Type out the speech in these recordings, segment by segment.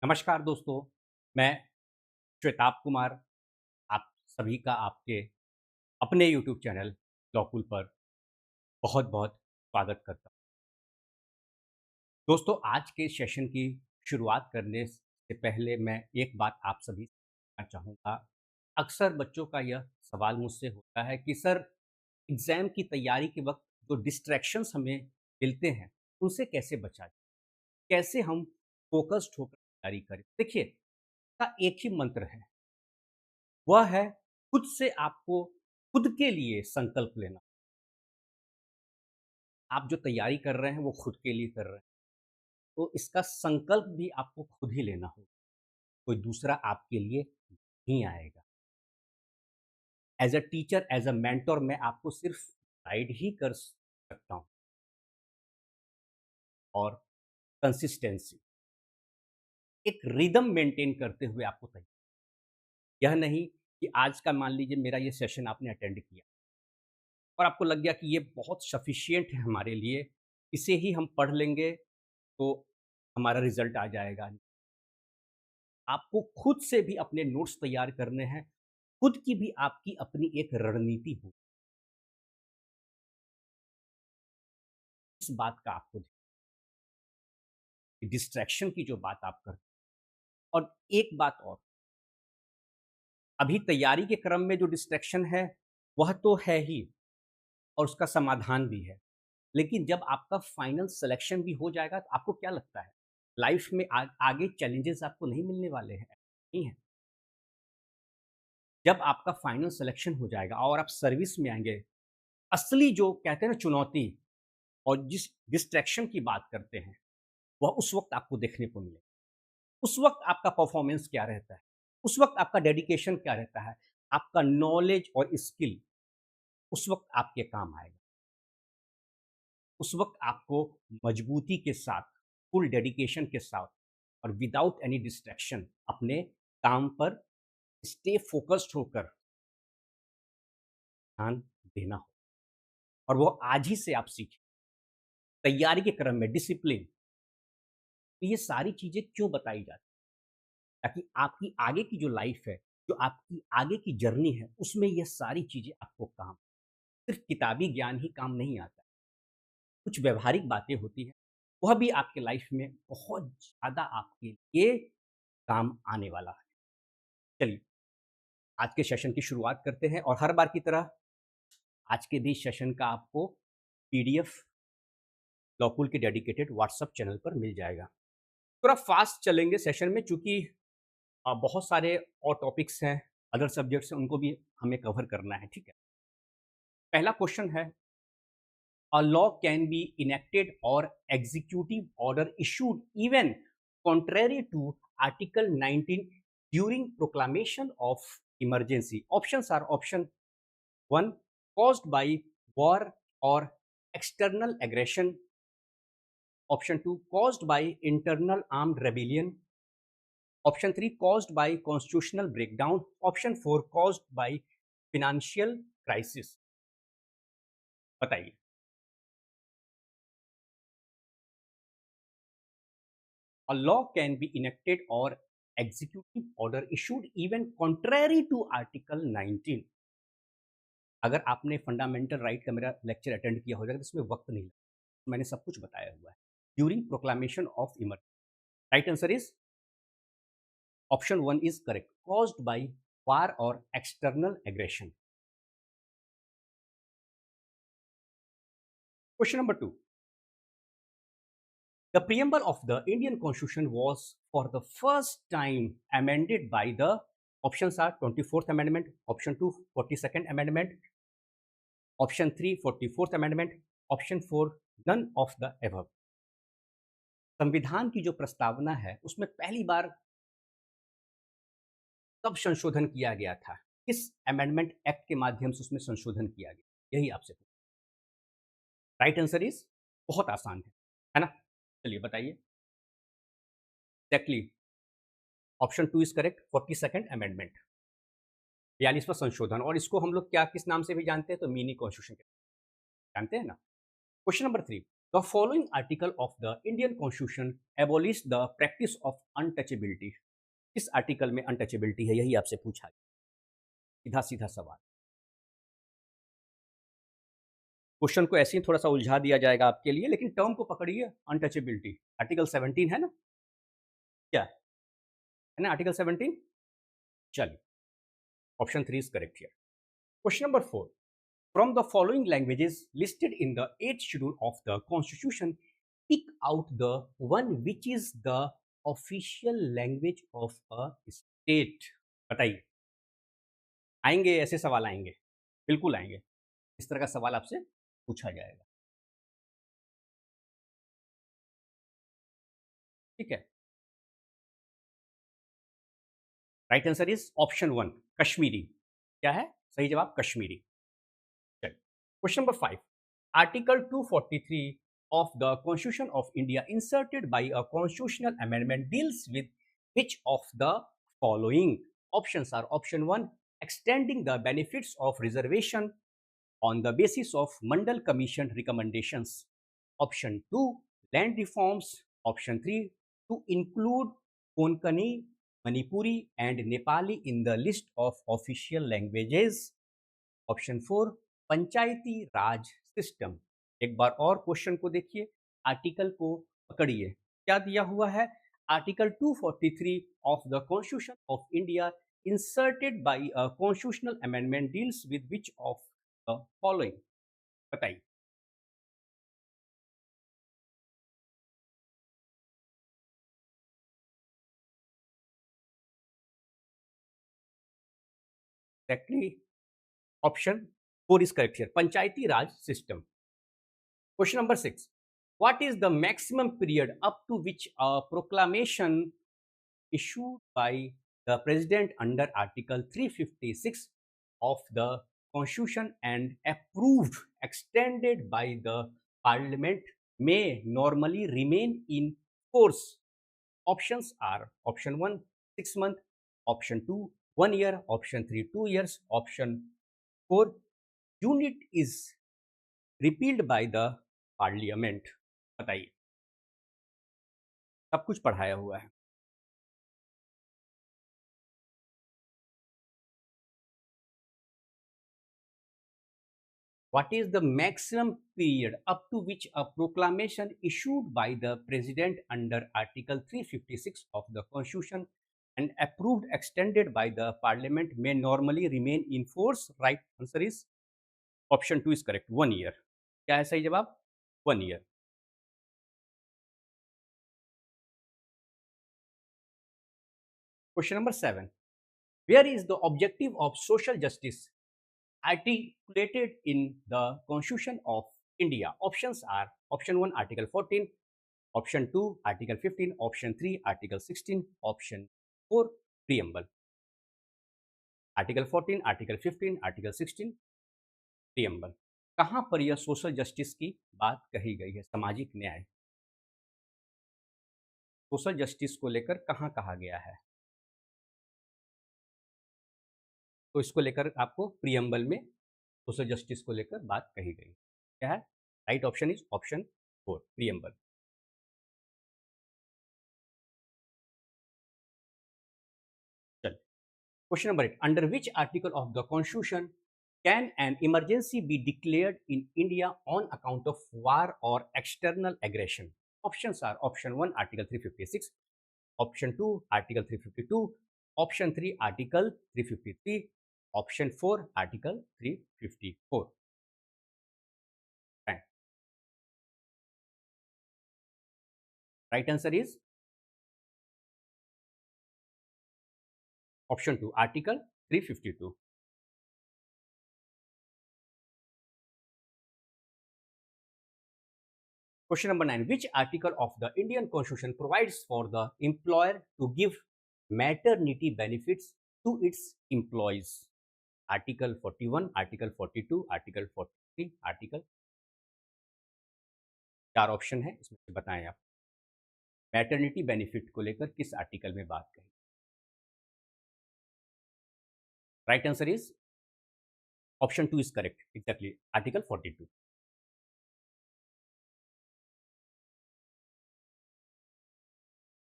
नमस्कार दोस्तों, मैं श्वेताब कुमार आप सभी का आपके अपने यूट्यूब चैनल लॉकुल पर बहुत-बहुत स्वागत करता हूँ। दोस्तों, आज के सेशन की शुरुआत करने से पहले मैं एक बात आप सभी से कहना चाहूँगा। अक्सर बच्चों का यह सवाल मुझसे होता है कि सर एग्ज़ाम की तैयारी के वक़्त जो डिस्ट्रैक्शंस हमें मिलते हैं, उनसे कैसे बचा जाए? कैसे हम फ़ोकस्ड होकर तैयारी करें? देखिए, इसका एक ही मंत्र है। वह है खुद से आपको खुद के लिए संकल्प लेना। आप जो तैयारी कर रहे हैं वो खुद के लिए कर रहे हैं। तो इसका संकल्प भी आपको खुद ही लेना होगा। कोई दूसरा आपके लिए नहीं आएगा। As a teacher, as a mentor मैं आपको सिर्फ़ गाइड ही कर सकता हूँ और कंसिस्टेंसी, एक रिदम मेंटेन करते हुए आपको यह नहीं कि आज का मान लीजिए मेरा ये सेशन आपने अटेंड किया और आपको लग गया कि ये बहुत सफिशिएंट है हमारे लिए, इसे ही हम पढ़ लेंगे तो हमारा रिजल्ट आ जाएगा। आपको खुद से भी अपने नोट्स तैयार करने हैं, खुद की भी आपकी अपनी एक रणनीति हो। इस बात का आपको डिस्ट्रैक्शन की जो बात आप करते हैं। और एक बात और, अभी तैयारी के क्रम में जो डिस्ट्रैक्शन है, वह तो है ही और उसका समाधान भी है। लेकिन जब आपका फाइनल सिलेक्शन भी हो जाएगा, तो आपको क्या लगता है? लाइफ में आगे चैलेंजेस आपको नहीं मिलने वाले हैं? नहीं है। जब आपका फाइनल सिलेक्शन हो जाएगा और आप सर्विस में आएँगे, असली जो कहते हैं ना चुनौती और जिस डिस्ट्रैक्शन की बात करते हैं, वह उस वक़्त आपको देखने को मिलेगा। उस वक़्त आपका परफ़ॉर्मेंस क्या रहता है? उस वक़्त आपका डेडिकेशन क्या रहता है? आपका नॉलेज और स्किल उस वक़्त आपके काम आएगा। उस वक़्त आपको मजबूती के साथ, फुल डेडिकेशन के साथ और विदाउट एनी डिस्ट्रैक्शन अपने काम पर स्टे फ़ोकस्ड होकर ध्यान देना हो और वो आज ही से आप सीखें। तैयारी के क्रम में डिसिप्लिन, तो ये सारी चीज़ें क्यों बताई जाती हैं? ताकि आपकी आगे की जो लाइफ़ है, जो आपकी आगे की जर्नी है, उसमें ये सारी चीज़ें आपको काम सिर्फ़ किताबी ज्ञान ही काम नहीं आता है। कुछ व्यावहारिक बातें होती हैं, वह भी आपके लाइफ़ में बहुत ज़्यादा आपके लिए काम आने वाला है। चलिए, आज के सेशन की शुरुआत करते हैं और हर बार की तरह आज के भी सेशन का आपको पीडीएफ लॉकुल के डेडिकेटेड व्हाट्सएप चैनल पर मिल जाएगा। थोड़ा फ़ास्ट चलेंगे सेशन में, चूँकि बहुत सारे और टॉपिक्स हैं, अदर सब्जेक्ट्स हैं, उनको भी हमें कवर करना है, ठीक है? पहला क्वेश्चन है, a law can be enacted or executive order issued even contrary to Article 19 during proclamation of emergency. Options are option 1, caused by war or external aggression. Option 2, caused by internal armed rebellion. Option 3, caused by constitutional breakdown. Option 4, caused by financial crisis. बताइए। A law can be enacted or executive order issued even contrary to Article 19. अगर आपने fundamental right का मेरा lecture attend किया हो जाएगा तो इसमें वक्त नहीं लगता, मैंने सब कुछ बताया हुआ है। During proclamation of emergency, right answer is option 1 is correct, caused by war or external aggression. Question number 2, the preamble of the Indian Constitution was for the first time amended by the, options are 24th Amendment, option 2 42nd Amendment, option 3 44th Amendment, option 4 none of the above. संविधान की जो प्रस्तावना है उसमें पहली बार तब संशोधन किया गया था, किस अमेंडमेंट एक्ट के माध्यम से उसमें संशोधन किया गया, यही आपसे पूछा। राइट आंसर इज, बहुत आसान है ना? चलिए बताइए। Exactly, option 2 is correct, 42nd amendment, 42वां संशोधन। और इसको हम लोग क्या किस नाम से भी जानते हैं, तो मिनी कॉन्स्टिट्यूशन के जानते हैं ना। Question number 3, the following article of the Indian constitution abolish the practice of untouchability. किस आर्टिकल में अनटचेबिलिटी है, यही आपसे पूछा गया। सीधा सीधा सवाल। क्वेश्चन को ऐसे ही थोड़ा सा उलझा दिया जाएगा आपके लिए, लेकिन टर्म को पकड़िए। अनटचेबिलिटी आर्टिकल 17 है ना, क्या है ना आर्टिकल 17। चलिए, option 3 is correct here. Question number 4, from the following languages listed in the 8th schedule of the constitution, pick out the one which is the official language of a state. बताइए, आएंगे ऐसे सवाल आएंगे, बिल्कुल आएंगे। इस तरह का सवाल आपसे पूछा जाएगा, ठीक है। Right answer is option 1, Kashmiri. क्या है सही जवाब? कश्मीरी। चलिए, question number 5, article 243 of the Constitution of India inserted by a constitutional amendment deals with which of the following? Options are option 1, extending the benefits of reservation on the basis of Mandal Commission recommendations. Option 2, land reforms. Option 3, to include Konkani, Manipuri and Nepali in the list of official languages. Option 4, Panchayati Raj system. एक बार और question को देखिए, article को पकड़िए, क्या दिया हुआ है? Article 243 of the constitution of India inserted by a constitutional amendment deals with which of the following? बताइए। Actually option 4 is correct here, Panchayati Raj system. Question number 6, what is the maximum period up to which a proclamation issued by the President under Article 356 of the Constitution and approved extended by the Parliament may normally remain in force? Options are option 1, 6 months, option 2, 1 year, option 3, 2 years, option 4, unit is repealed by the Parliament. बताइए, सब कुछ पढ़ाया हुआ है। What is the maximum period up to which a proclamation issued by the President under Article 356 of the Constitution and approved extended by the Parliament may normally remain in force? Right answer is option 2 is correct, 1 year. क्या है सही जवाब? 1 year. Question number 7, where is the objective of social justice articulated in the Constitution of India? Options are option 1, Article 14, option 2, Article 15, option 3, Article 16, option 4, preamble. Article 14, Article 15, Article 16, preamble. कहाँ पर यह social justice की बात कही गई है? सामाजिक न्याय, सोशल जस्टिस को लेकर कहाँ कहा गया है? तो इसको लेकर आपको प्रियम्बल में सोशल जस्टिस को लेकर बात कही गई। क्या है? Right option is option 4, preamble. चलिए, question number 8, under which article of the constitution can an emergency be declared in India on account of war or external aggression? Options are option 1, Article 356, option 2, Article 352, option 3, Article 353, option 4, Article 354. Right. Right answer is option 2, Article 352. Question number 9, which article of the Indian Constitution provides for the employer to give maternity benefits to its employees? Article 41, Article 42, Article 43, Article, 4 option है, इसमें से बताएं आप maternity benefit को लेकर किस article में बात कही? Right answer is option 2 is correct, exactly article 42।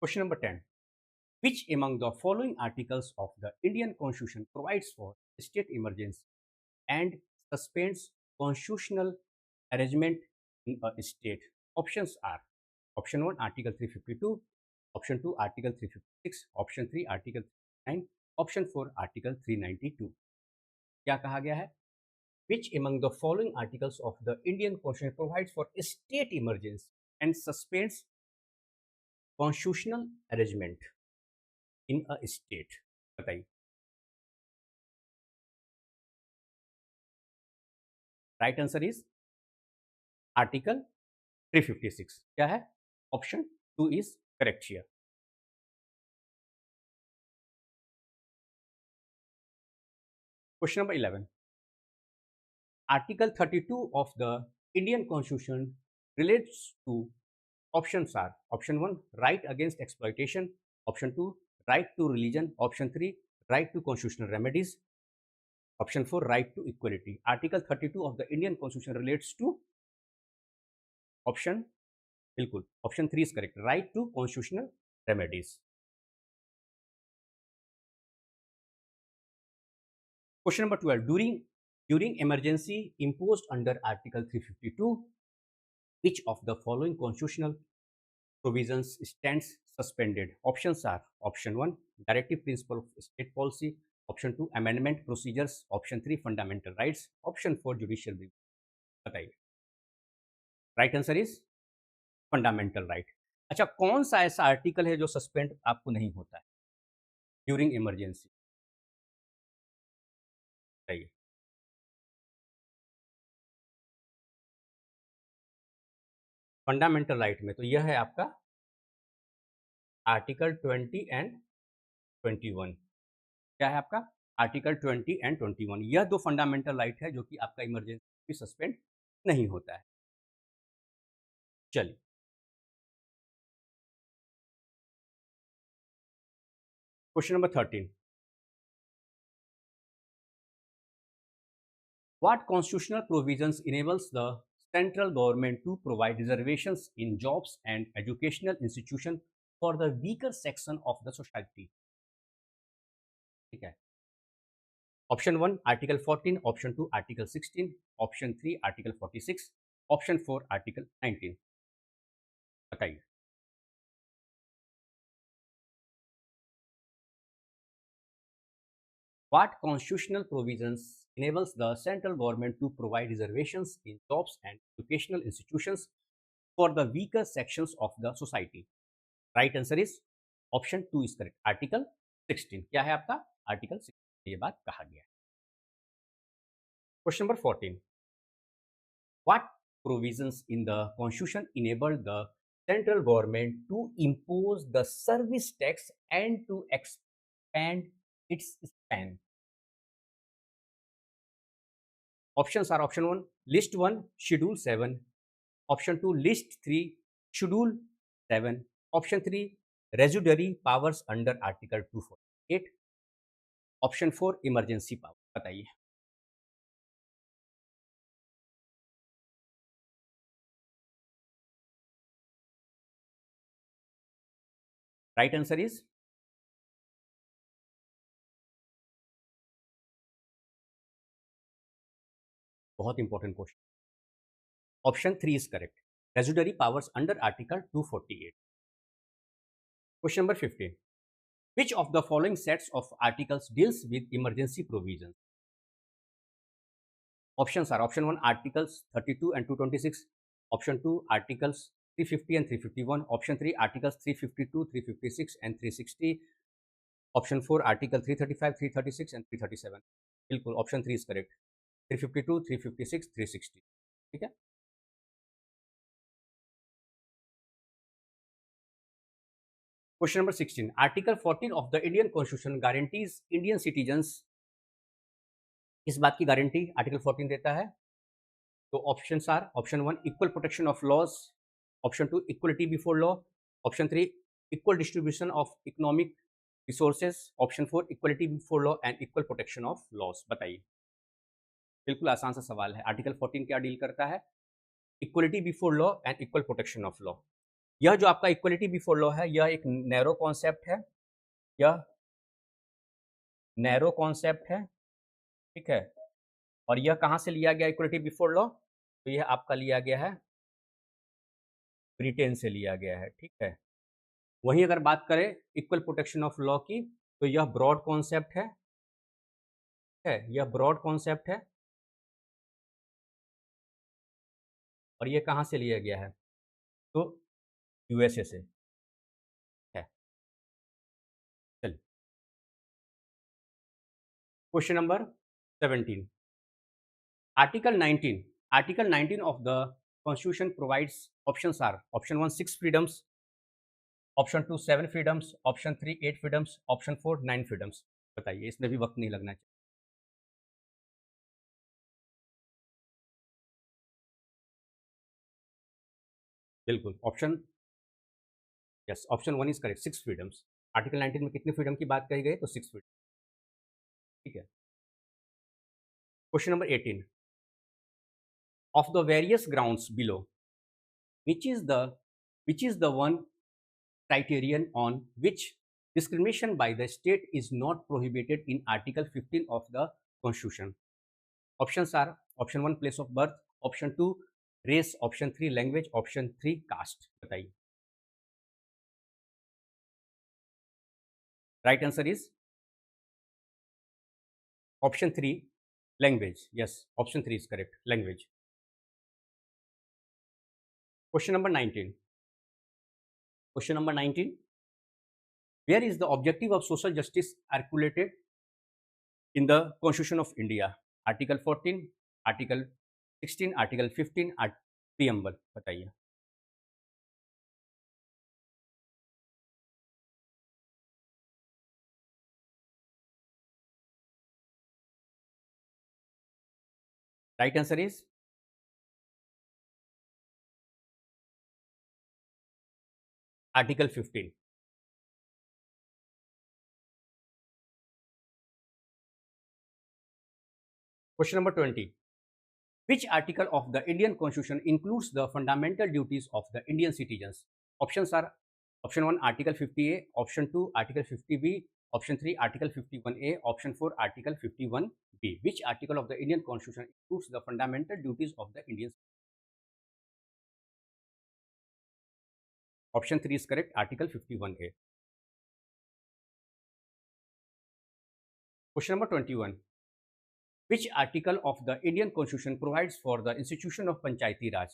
Question number 10, which among the following articles of the Indian Constitution provides for state emergency and suspends constitutional arrangement in a state? Options are option 1 Article 352, option 2 Article 356, option 3 Article 309, option 4 Article 392. क्या कहा गया है? Which among the following articles of the Indian Constitution provides for state emergency and suspends constitutional arrangement in a state? बताइए. Right answer is Article 356. क्या है? Option 2 is correct here. Question number 11. Article 32 of the Indian Constitution relates to options are option 1 right against exploitation, option 2 right to religion, option 3 right to constitutional remedies, option 4 right to equality. Article 32 of the Indian Constitution relates to option बिल्कुल option 3 is correct, right to constitutional remedies. Question number 12. During emergency imposed under Article 352, which of the following constitutional provisions stands suspended? Options are option 1 directive principle of state policy, option 2 amendment procedures, option 3 fundamental rights, option 4 judicial review. बताइए. Right answer is fundamental right. अच्छा, कौन सा ऐसा article है जो suspend आपको नहीं होता है ड्यूरिंग इमरजेंसी? बताइए. फंडामेंटल राइट में तो यह है आपका आर्टिकल 20 एंड 21. क्या है आपका? Article 20 and 21. यह दो फंडामेंटल राइट है जो कि आपका इमरजेंसी सस्पेंड नहीं होता है. चलिए, question number 13. What constitutional provisions enables the central government to provide reservations in jobs and educational institutions for the weaker section of the society? ठीक है. Option 1 article 14, option 2 article 16, option 3 article 46, option 4 article 19. बताइए. What constitutional provisions enables the central government to provide reservations in jobs and educational institutions for the weaker sections of the society? Right answer is option 2 is correct. Article 16. क्या है आपका? Article 16. ये बात कहा गया है. Question number 14. What provisions in the Constitution enable the central government to impose the service tax and to expand its span? Options are option 1 list 1 schedule 7, option 2 list 3 schedule 7, option 3 residuary powers under article 248, option 4 emergency power. बताइए. Right answer is बहुत important question. Option 3 is correct. Residuary powers under article 248. Question number 15. Which of the following sets of articles deals with emergency provisions? Options are option 1 articles 32 and 226, option 2 articles 350 and 351, option 3 articles 352, 356 and 360, option 4 article 335, 336 and 337. बिल्कुल option 3 is correct. 352, 356, 360. ठीक है. Question number 16. Article 14 of the Indian constitution guarantees Indian citizens. इस बात की guarantee article 14 देता है. तो options are option 1 equal protection of laws, option 2 equality before law, option 3 equal distribution of economic resources, option 4 equality before law and equal protection of laws. बताइए. बिल्कुल आसान सा सवाल है. आर्टिकल 14 क्या डील करता है? Equality before law and equal protection of law. यह जो आपका इक्वलिटी बिफोर लॉ है, यह एक नैरो कॉन्सेप्ट है, यह नैरो कॉन्सेप्ट है, ठीक है? और यह कहाँ से लिया गया इक्वलिटी बिफोर लॉ? तो यह आपका लिया गया है, ब्रिटेन से लिया गया है, ठीक है? वहीं अगर बात करें इक्वल प्रोटेक्शन ऑफ लॉ की, तो यह ब्रॉड कॉन्सेप्ट है, यह ब्रॉड कॉन्सेप्ट है और ये कहाँ से लिया गया है? तो यूएसए से है। चलिए, question number 17, article 19 of the constitution provides options are option 1 6 freedoms, option 2 7 freedoms, option 3 8 freedoms, option 4 9 freedoms. बताइए, इसमें भी वक्त नहीं लगना चाहिए। बिल्कुल, option yes, option 1 is correct, 6 freedoms. Article 19 में कितने फ्रीडम की बात कही गई? तो 6 फ्रीडम, ठीक है। Question number 18, of the various grounds below, which is the which is the one criterion on which discrimination by the state is not prohibited in article 15 of the constitution? Options are option 1 place of birth, option 2 race, option 3 language, option 3 caste। बताइए। Right answer is option 3 language. Yes, option 3 is correct, language. Question number 19, question number 19, where is the objective of social justice articulated in the constitution of India? Article 14, article 16, article 15, preamble। बताइए। Right answer is article 15। Question number 20, which article of the Indian Constitution includes the fundamental duties of the Indian citizens? Options are option 1 Article 50A, option 2 Article 50B, option 3 Article 51A, option 4 Article 51B. Which article of the Indian Constitution includes the fundamental duties of the Indian citizens? Option 3 is correct, Article 51A. Question number 21, which article of the Indian Constitution provides for the institution of Panchayati Raj?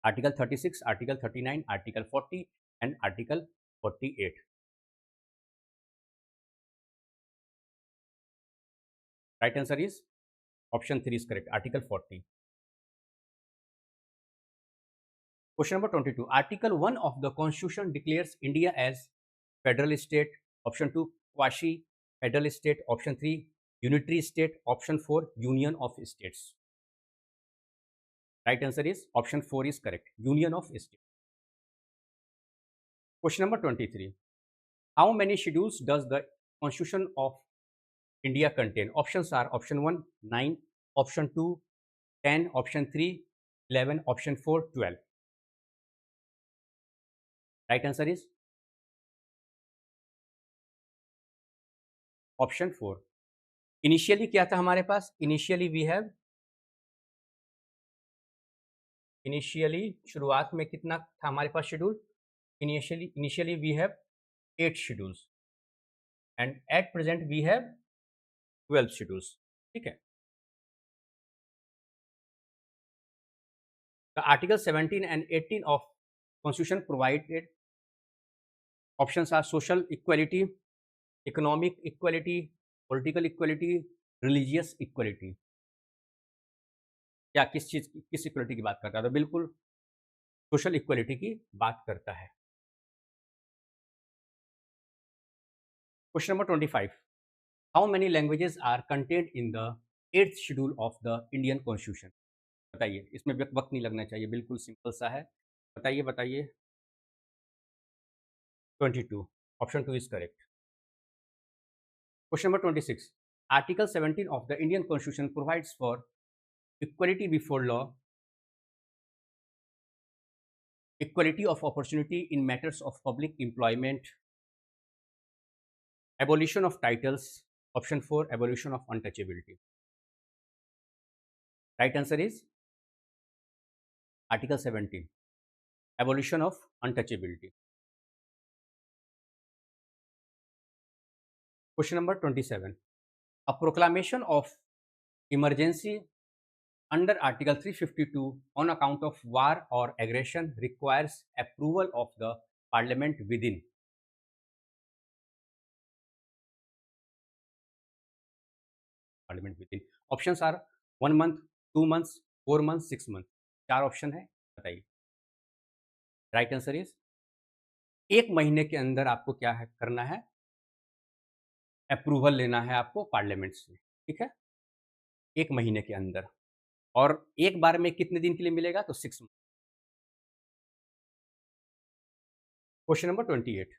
Article 36, Article 39, Article 40 and Article 48। Right answer is option 3 is correct, Article 40। Question number 22, Article 1 of the Constitution declares India as federal state, option 2 quasi federal state, option 3 unitary state, option 4 union of states। Right answer is option 4 is correct, union of states। Question number 23, how many schedules does the Constitution of India contain? Options are option 1 9, option 2 10, option 3 11, option 4 12। Right answer is option 4। Initially क्या था हमारे पास? Initially शुरुआत में कितना था हमारे पास schedule? Initially we have 8 schedules and at present we have 12 schedules, ठीक है। The Article 17 and 18 of Constitution provided options are social equality, economic equality, political equality, religious equality। क्या किस इक्वलिटी की बात करता है? तो बिल्कुल सोशल इक्वलिटी की बात करता है। Question number 25, how many languages are contained in the 8th schedule of the Indian constitution? बताइए, इसमें वक्त नहीं लगना चाहिए, बिल्कुल सिंपल सा है। बताइए बताइए। 22, option 2 is correct. Question number 26, article 17 of the Indian constitution provides for equality before law equality of opportunity in matters of public employment, abolition of titles, option 4, abolition of untouchability. Right answer is Article 17, abolition of untouchability. Question number 27. A proclamation of emergency under Article 352 on account of war or aggression requires approval of the Parliament within. Parliament within. Options are 1 month, 2 months, 4 months, 6 months. 4 option है, बताइए. Right answer is 1 महीने के अंदर आपको क्या है करना है, अप्रूवल लेना है आपको पार्लियामेंट से. ठीक है, 1 महीने के अंदर. और एक बार में कितने दिन के लिए मिलेगा, तो 6 month. Question number 28.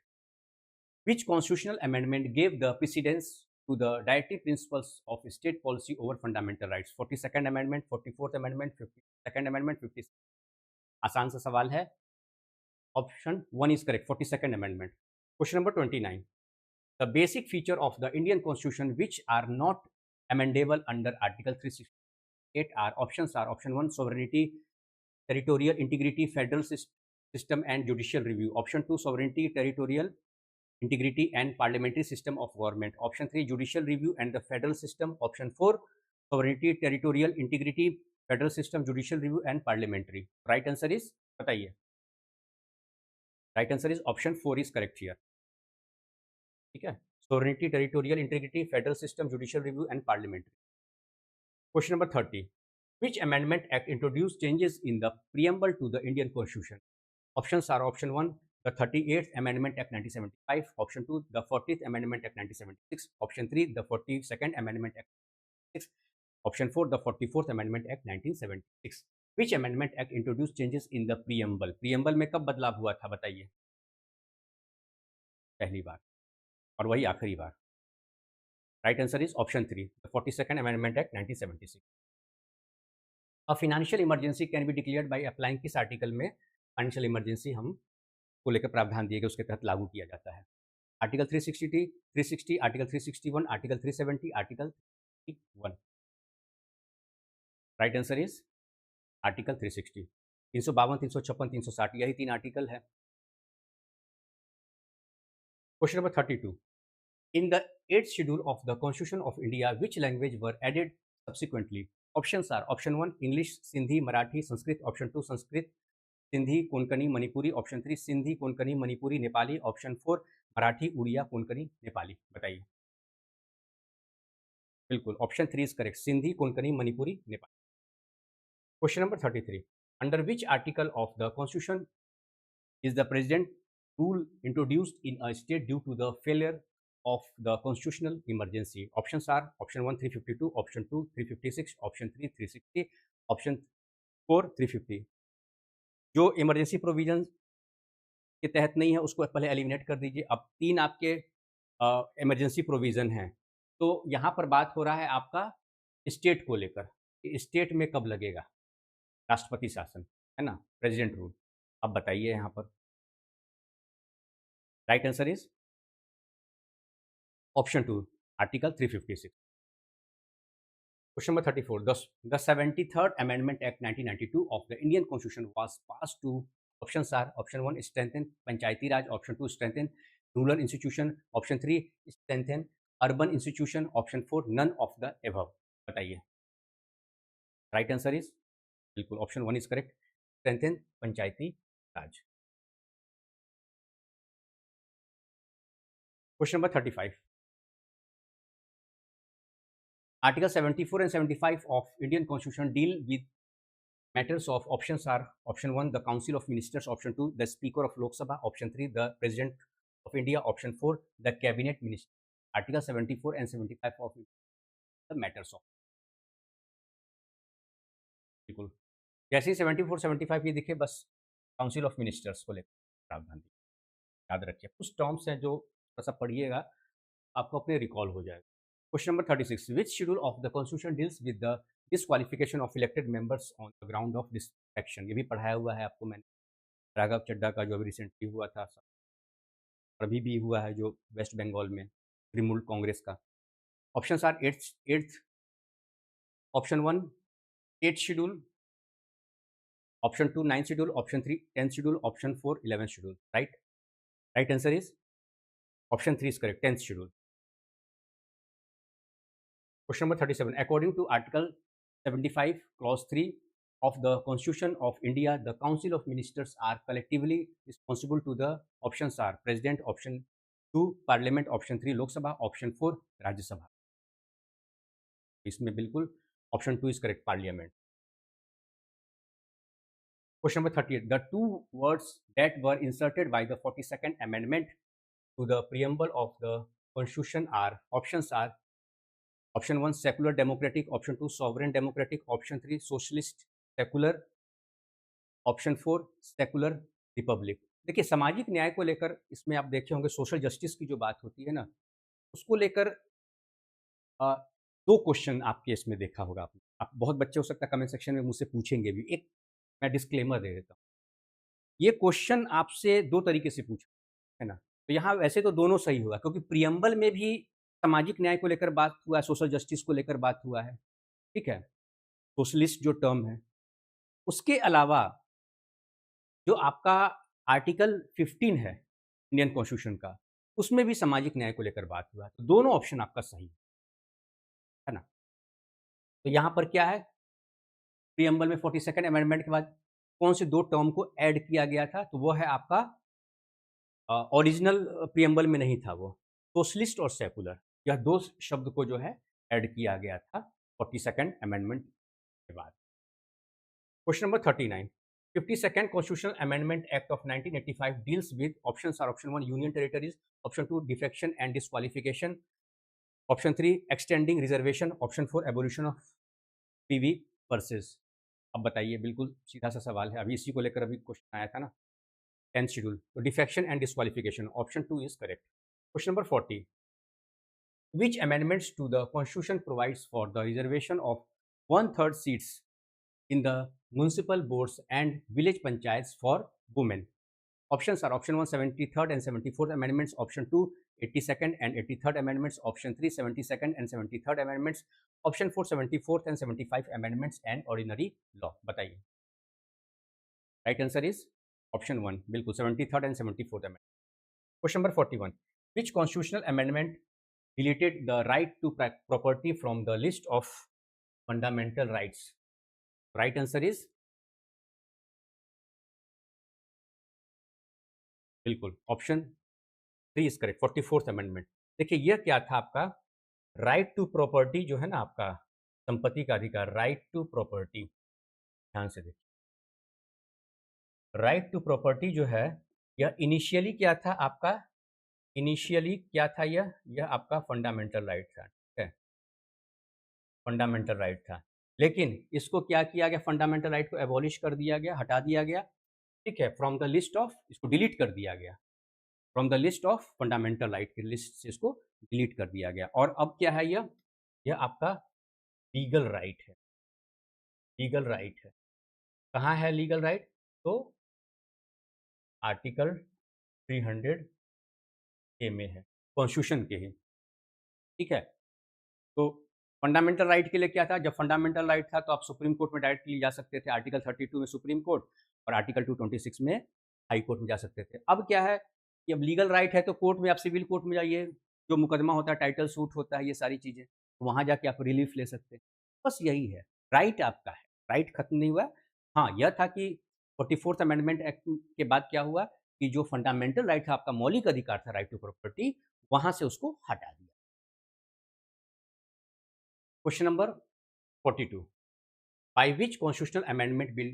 Which constitutional amendment gave the precedence to the directive principles of state policy over fundamental rights? 42nd amendment, 44th amendment, 52nd amendment, 50. आसान सा सवाल है. Option 1 is correct, 42nd amendment. Question number 29. The basic feature of the Indian Constitution which are not amendable under Article 368 are, options are, option 1, sovereignty, territorial integrity, federal system and judicial review. Option 2, sovereignty, territorial integrity and parliamentary system of government. Option 3, judicial review and the federal system. Option 4, sovereignty, territorial integrity, federal system, judicial review and parliamentary. Right answer is, बताइए. Right answer is option 4 is correct here. ठीक है, sovereignty, territorial integrity, federal system, judicial review and parliamentary. Question number 30. Which amendment act introduced changes in the preamble to the Indian Constitution? Options are, option 1, the 38th Amendment Act 1975, option 2, the 40th Amendment Act 1976, option 3, the 42nd Amendment Act 1976, option 4, the 44th Amendment Act 1976. Which amendment act introduced changes in the preamble? preamble में कब बदलाव हुआ था, बताइए. पहली बार और वही आखिरी बार. Right answer is option 3, the 42nd Amendment Act 1976. A financial emergency can be declared by applying किस आर्टिकल में फाइनेंशियल इमरजेंसी हम को लेकर प्रावधान दिए गए उसके तहत लागू किया जाता है? Article 360, article 361, article 370, article 361. Right answer is article 360. 352, 356, 360, यही 3 आर्टिकल है. Question number 32. In the 8th schedule of the Constitution of India, which language were added subsequently? Options are, option 1, English, Sindhi, Marathi, Sanskrit, option 2, Sanskrit, Sindhi, Konkani, Manipuri, option 3, Sindhi, Konkani, Manipuri, Nepali, option 4, Marathi, Udiya, Konkani, Nepali. बताइए. बिल्कुल, option 3 is correct, Sindhi, Konkani, Manipuri, Nepali. Question number 33. Under which article of the Constitution is the President rule introduced in a state due to the failure of the constitutional emergency? Options are, option 1, 352, option 2, 356, option 3, 360, option 4, 350. जो emergency provision के तहत नहीं है उसको पहले eliminate कर दीजिए. अब 3 आपके इमरजेंसी प्रोविजन हैं, तो यहाँ पर बात हो रहा है आपका स्टेट को लेकर कि स्टेट में कब लगेगा राष्ट्रपति शासन, है ना, प्रेसिडेंट रूल. अब बताइए यहाँ पर. Right answer is option 2, article 356. Question number 34. The 73rd Amendment Act 1992 of the Indian Constitution was passed to, options are, option 1, strengthen Panchayati Raj, option 2, strengthen rural institution, option 3, strengthen urban institution, option 4, none of the above. बताइए. Right answer is बिल्कुल option 1 is correct, strengthen Panchayati Raj. Question number 35. Article 74 and 75 of Indian Constitution deal with matters of, options are, option 1, the Council of Ministers, option 2, the Speaker of Lok Sabha, option 3, the President of India, option 4, the Cabinet Minister. Article 74 and 75 of the matters of. बिल्कुल, जैसे ही 74, 75 ये दिखे बस council of ministers को लेकर प्रावधान याद रखिए. कुछ टर्म्स हैं जो थोड़ा सा पढ़िएगा, आपको अपने रिकॉल हो जाएगा. Question number 36. Which schedule of the Constitution deals with the disqualification of elected members on the ground of disaffection? ये भी पढ़ाया हुआ है आपको मैंने. राघव चड्ढा का जो अभी रिसेंटली हुआ था, और अभी भी हुआ है जो वेस्ट बंगाल में तृणमूल कांग्रेस का। Options are eighth, option 1 8th schedule, option 2 9th schedule, option 3 10th schedule, option 4 11th schedule, right? Right answer is option 3 is correct, 10th schedule. Question number 37. According to Article 75, Clause 3 of the Constitution of India, the Council of Ministers are collectively responsible to the options are President, option 2 Parliament, option 3 Lok Sabha, option 4 Rajya Sabha. इसमें बिल्कुल option 2 is correct, Parliament. Question number 38. The two words that were inserted by the 42nd Amendment to the preamble of the Constitution are options are option 1 secular democratic, option 2 sovereign democratic, option 3 socialist secular, option 4 secular Republic. देखिए, सामाजिक न्याय को लेकर इसमें आप देखे होंगे social justice की जो बात होती है ना, उसको लेकर अ, 2 क्वेश्चन आपके इसमें देखा होगा आपने। आप बहुत बच्चे हो सकता है कमेंट सेक्शन में मुझसे पूछेंगे भी। एक मैं डिस्क्लेमर दे देता हूँ। ये क्वेश्चन आपसे 2 तरीके से पूछा, है ना? तो यहाँ वैसे तो दोनों सही हुआ क्योंकि प्रियम्बल में भी सामाजिक न्याय को लेकर बात हुआ है, सोशल जस्टिस को लेकर बात हुआ है, ठीक है? सोशलिस्ट जो टर्म है। उसके अलावा जो आपका आर्टिकल 15 है इंडियन कॉन्स्टिट्यूशन का, उसमें भी सामाजिक न्याय को लेकर बात हुआ है। तो दोनों ऑप्शन आपका सही है ना? तो यहाँ पर क्या है, प्रियम्बल में 42nd अमेंडमेंट के बाद कौन से 2 टर्म को ऐड किया गया था? तो वो है आपका ओरिजिनल प्रियम्बल में नहीं था वो, सोशलिस्ट और सेकुलर, यह 2 शब्द को जो है ऐड किया गया था 42nd अमेंडमेंट के बाद। Question number 39. 52nd Constitutional Amendment Act of 1985 deals with options are option 1 Union Territories, option 2 defection and disqualification, option 3 extending reservation, option 4 abolition of PV versus। अब बताइए, बिल्कुल सीधा सा सवाल है, अभी इसी को लेकर अभी क्वेश्चन आया था ना, 10th शेड्यूल। तो defection and disqualification, option 2 is correct. Question number 40. Which amendments to the Constitution provides for the reservation of 1/3 seats in the municipal boards and village panchayats for women? Options are option 1 73rd and 74th amendments, option 2 82nd and 83rd amendments, option 3 72nd and 73rd amendments, option 4 74th and 75 amendments and ordinary law। बताइए। Right answer is option 1, बिल्कुल 73rd and 74th amendment। Question number 41. Which constitutional amendment deleted the right to property from the list of fundamental rights? Right answer is बिल्कुल option 3 is correct, 44th amendment. देखिए, यह क्या था आपका, right to property जो है ना आपका, संपत्ति का अधिकार, राइट टू प्रॉपर्टी। ध्यान से देखिए, राइट टू प्रॉपर्टी जो है, यह इनिशियली क्या था आपका, इनिशियली क्या था, यह आपका फंडामेंटल राइट था, ठीक है? फंडामेंटल राइट था, लेकिन इसको क्या किया गया, फंडामेंटल राइट को एबॉलिश कर दिया गया, हटा दिया गया, ठीक है? फ्रॉम द लिस्ट ऑफ, इसको डिलीट कर दिया गया, from the list of fundamental right की लिस्ट से इसको डिलीट कर दिया गया। और अब क्या है, यह आपका लीगल राइट है, लीगल राइट है। कहाँ है लीगल राइट? तो आर्टिकल 300 ए में है, कॉन्स्टिट्यूशन के ही, ठीक है? तो फंडामेंटल राइट के लिए क्या था, जब फंडामेंटल राइट था तो आप सुप्रीम कोर्ट में डायरेक्टली जा सकते थे, आर्टिकल 32 में सुप्रीम कोर्ट और आर्टिकल 226 में हाई कोर्ट में जा सकते थे। अब क्या है कि अब लीगल राइट है तो कोर्ट में आप सिविल कोर्ट में जाइए, जो मुकदमा होता है, टाइटल सूट होता है, ये सारी चीज़ें, तो वहाँ जाके आप रिलीफ ले सकते हैं। बस यही है, राइट आपका है, राइट खत्म नहीं हुआ। हाँ, यह था कि 44th अमेंडमेंट एक्ट के बाद क्या हुआ कि जो फंडामेंटल राइट था, आपका मौलिक अधिकार था, राइट टू प्रॉपर्टी, वहाँ से उसको हटा दिया। Question number 42. By which constitutional amendment bill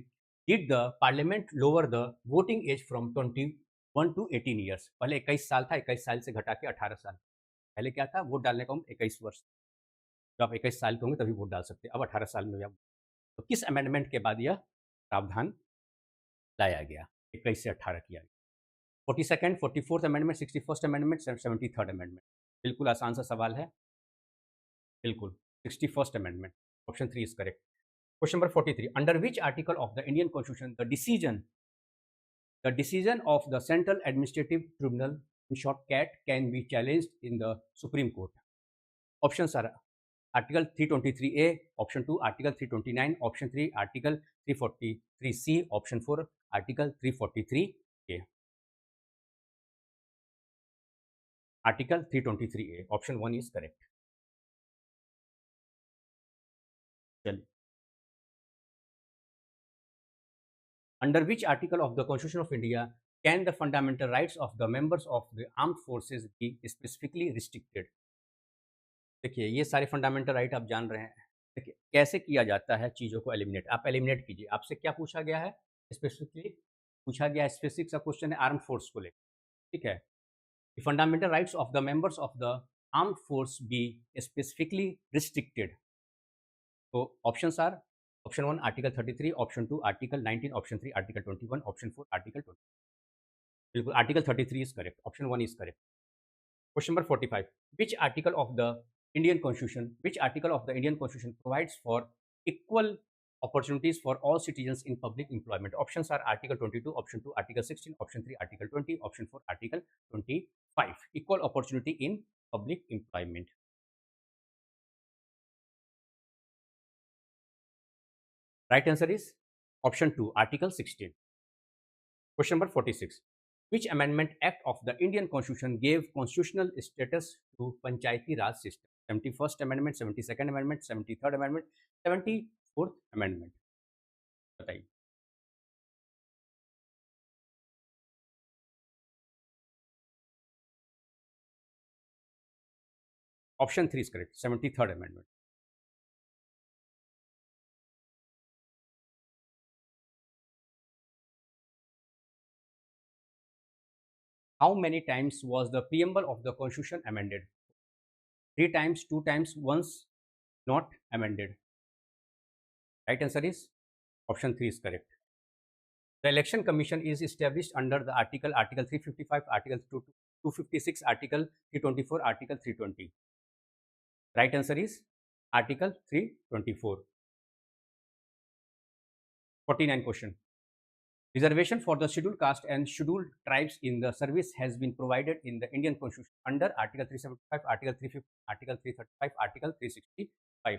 did the parliament lower the voting age from 21 to 18 years? पहले 21 साल था, 21 साल से घटा के 18 साल। पहले क्या था, वोट डालने का उम्र 21 वर्ष, जब आप 21 साल के होंगे तभी वोट डाल सकते हैं, अब 18 साल में भी आप। तो किस अमेंडमेंट के बाद यह प्रावधान लाया गया, 21 से 18 किया गया? 42nd, 44th amendment, 61st amendment, 73rd amendment. बिल्कुल आसान सा सवाल है, बिल्कुल 61st amendment, option 3 is correct. Question number 43. Under which article of the Indian Constitution the decision The decision of the Central Administrative Tribunal, in short CAT, can be challenged in the Supreme Court. Options are Article 323A, Option 2, Article 329, Option 3, Article 343C, Option 4, Article 343A. Article 323A, Option 1 is correct. चलिए, under which article of the Constitution of India can the fundamental rights of the members of the armed forces be specifically restricted? देखिए, ये सारे fundamental right आप जान रहे हैं। देखिए, कैसे किया जाता है चीज़ों को एलिमिनेट, आप एलिमिनेट कीजिए। आपसे क्या पूछा गया है? स्पेसिफिकली पूछा गया है, स्पेसिफिक सा क्वेश्चन है आर्म्ड फोर्स को लेकर, ठीक है? The fundamental rights of the members of the armed force be specifically restricted. So options are option 1 article 33, option 2 article 19, option 3 article 21, option 4 article 20. बिल्कुल, article 33 is correct, option 1 is correct. Question number 45. Which article of the Indian Constitution provides for equal opportunities for all citizens in public employment? Options are article 22, option 2 article 16, option 3 article 20, option 4 article 25. Equal opportunity in public employment. Right answer is option 2 article 16. Question number 46. Which amendment act of the Indian Constitution gave constitutional status to Panchayati Raj system? 71st Amendment, 72nd Amendment, 73rd Amendment, 74th Amendment. बताइए। Option 3 is correct, 73rd Amendment. How many times was the preamble of the Constitution amended? 3 times, 2 times, once, not amended. Right answer is option 3 is correct. The Election Commission is established under the article 355, article 256, article 324, article 320. Right answer is article 324. 49 question. Reservation for the scheduled caste and scheduled tribes in the service has been provided in the Indian Constitution under article 375, article 350, article 335, article 365.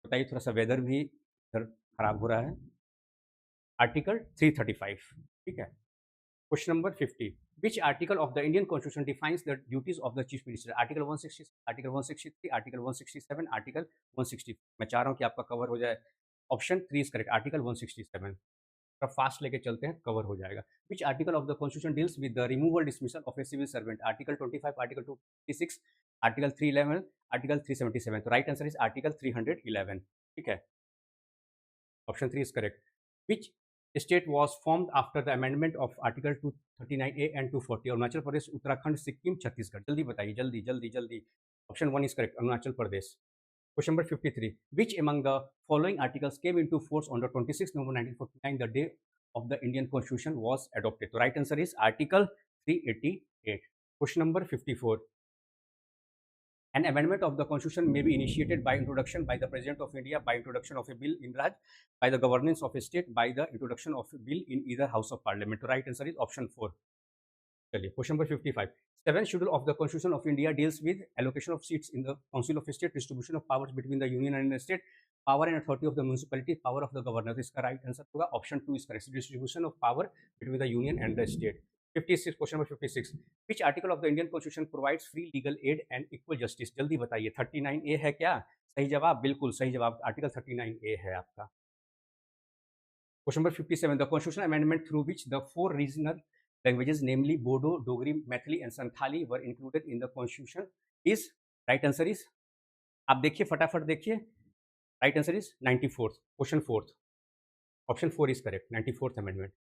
बताइए, थोड़ा सा weather भी इधर खराब हो रहा है। Article 335, ठीक है। Question number 50. Which article of the Indian Constitution defines the duties of the Chief Minister? Article 160, Article 163, Article 167, Article 160. मैं चाह रहा हूँ कि आपका कवर हो जाए। Option 3 is correct, article 167. थोड़ा फास्ट लेके चलते हैं, कवर हो जाएगा। Which article of the Constitution deals with the removal dismissal of a civil servant? Article 25, Article 256, Article 311, Article 377. तो राइट आंसर इज आर्टिकल 311, ठीक है। Option 3 is correct. Which state was formed after the amendment of Article 239A and 240? Arunachal Pradesh, Uttarakhand, Sikkim, Chhattisgarh. जल्दी बताइए, जल्दी जल्दी जल्दी। Option 1 is correct, Arunachal Pradesh. Question number 53. Which among the following articles came into force on the 26th November 1949, the day of the Indian Constitution was adopted? The right answer is Article 388. Question number 54. An amendment of the Constitution may be initiated by introduction by the President of India, by introduction of a bill in Raj, by the governance of a state, by the introduction of a bill in either House of Parliament. The right answer is option 4. Question number 55. 7th schedule of the Constitution of India deals with allocation of seats in the Council of State, distribution of powers between the Union and the State, power and authority of the municipality, power of the governor. इसका right answer होगा option 2 is correct. Distribution of power between the Union and the State. 56. Question number 56. Which article of the Indian Constitution provides free legal aid and equal justice? जल्दी बताइए, 39A है क्या? सही जवाब, बिल्कुल सही जवाब, आर्टिकल 39A है आपका. Question number 57. The constitutional amendment through which the 4 regional languages, namely Bodo, Dogri, Maithili and Santhali, were included in the constitution is, right answer is, आप देखिए, फटाफट देखिए, right answer is 94th. Question 4th. Option 4 is correct, 94th amendment.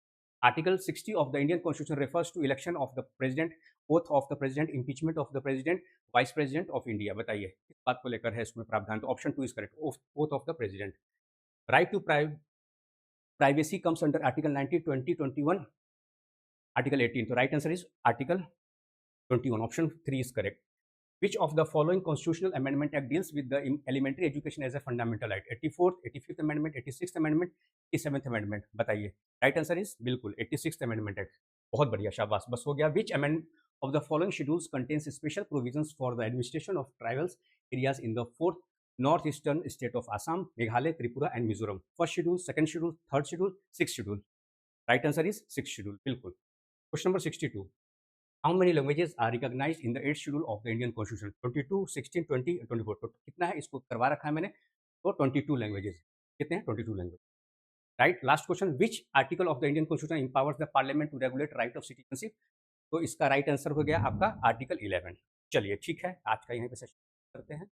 Article 60 of the Indian Constitution refers to election of the president, oath of the president, impeachment of the president, vice president of India. बताइए किस बात को लेकर है इसमें प्रावधान? तो option 2 is correct, oath of the president. Right to privacy comes under article 90, 20, 21, article 18. So right answer is article 21. Option 3 is correct. Which of the following constitutional amendment act deals with the elementary education as a fundamental right? 84th, 85th amendment, 86th amendment, 87th amendment. बताइए. Right answer is बिल्कुल 86th amendment act. बहुत बढ़िया, शाबाश, बस हो गया. Which amendment of the following schedules contains special provisions for the administration of tribal areas in the fourth northeastern state of Assam, Meghalaya, Tripura and Mizoram? First schedule, second schedule, third schedule, sixth schedule. Right answer is sixth schedule. बिल्कुल. Question number 62. How many languages are recognized in the 8th schedule of the Indian Constitution? 22, 16, 20, 24. तो कितना है, इसको करवा रखा है मैंने, तो 22 लैंग्वेजेस. कितने हैं? 22 language. Right. Last question. Which article of the Indian constitution empowers the parliament to regulate right of citizenship? तो इसका राइट आंसर हो गया आपका आर्टिकल 11. चलिए ठीक है, आज का यहीं पे सेशन करते हैं.